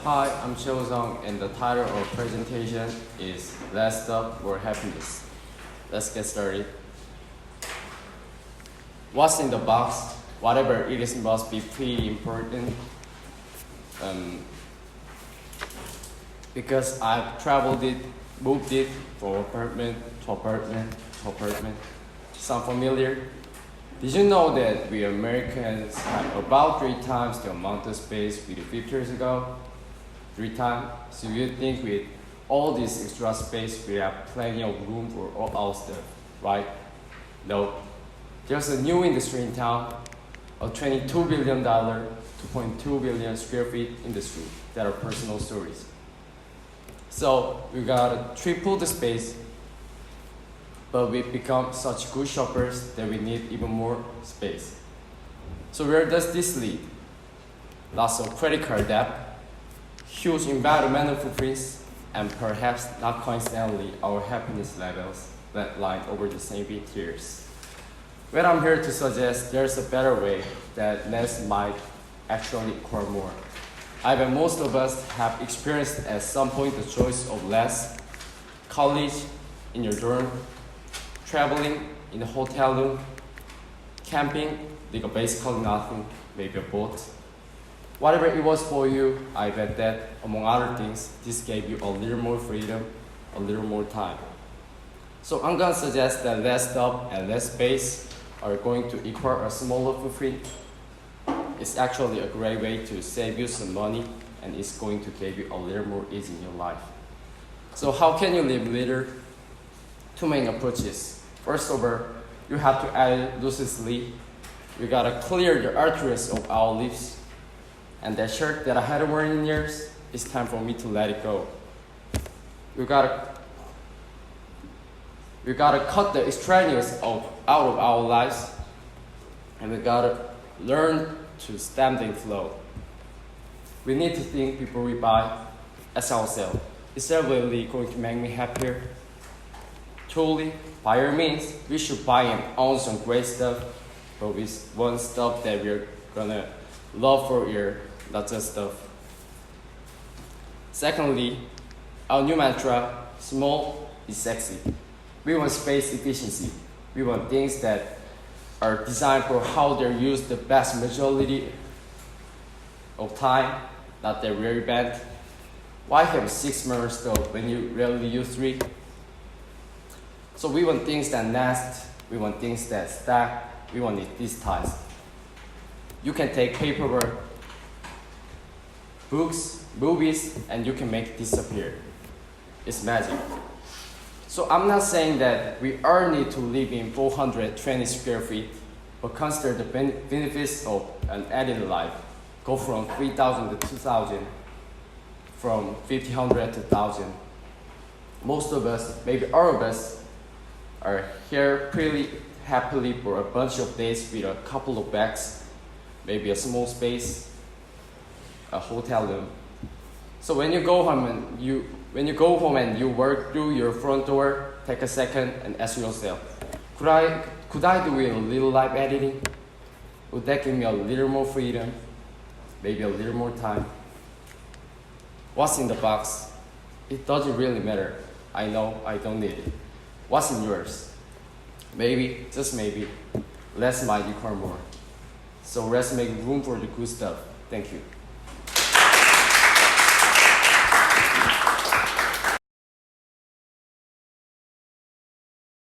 Hi, I'm Cho Zong, and the title of presentation is Less Stuff, More Happiness. Let's get started. What's in the box? Whatever it is must be pretty important. Because I've traveled it, moved it from apartment to apartment to apartment. Sound familiar? Did you know that we Americans have about 3 times the amount of space we did 50 years ago? 3 times? So you think with all this extra space we have plenty of room for all our stuff, right? No. There's a new industry in town, a $22 billion, 2.2 billion square feet industry that are personal stories. So we gotta triple the space, but we've become such good shoppers that we need even more space. So where does this lead? Lots of credit card debt, huge environmental footprints, and perhaps not coincidentally, our happiness levels flatline over the same years. But I'm here to suggest there's a better way that less might actually equal more. I bet most of us have experienced at some point the choice of less, college, in your dorm, traveling in a hotel room, camping, like basically nothing, maybe a boat. Whatever it was for you, I bet that, among other things, this gave you a little more freedom, a little more time. So I'm gonna suggest that less stuff and less space are going to equal a smaller footprint. It's actually a great way to save you some money, and it's going to give you a little more ease in your life. So how can you live litter? 2 main approaches. First of all, you have to add loosely. You gotta clear the arteries of our lips. And that shirt that I hadn't worn in years, it's time for me to let it go. You gotta cut the extraneous out of our lives, and we gotta learn to stem the flow. We need to think before we buy, ask ourselves, is that really going to make me happier? Truly, by all means, we should buy and own some great stuff, but with one stuff that we're gonna love for a year, not just stuff. Secondly, our new mantra, small is sexy. We want space efficiency. We want things that are designed for how they're used the vast majority of time, not the rare event. Why have 6 mirror stove when you rarely use 3? So we want things that last, we want things that stack, we want it digitized. You can take paperwork, books, movies, and you can make it disappear. It's magic. So I'm not saying that we all need to live in 420 square feet, but consider the benefits of an added life. Go from 3,000 to 2,000, from 1,500 to 1,000. Most of us, maybe all of us, are here pretty happily for a bunch of days with a couple of bags, maybe a small space, a hotel room. So when you go home and you work through your front door, take a second and ask yourself, could I do a little live editing? Would that give me a little more freedom? Maybe a little more time? What's in the box? It doesn't really matter. I know I don't need it. What's in yours? Maybe, just maybe, less might equal more. So let's make room for the good stuff. Thank you.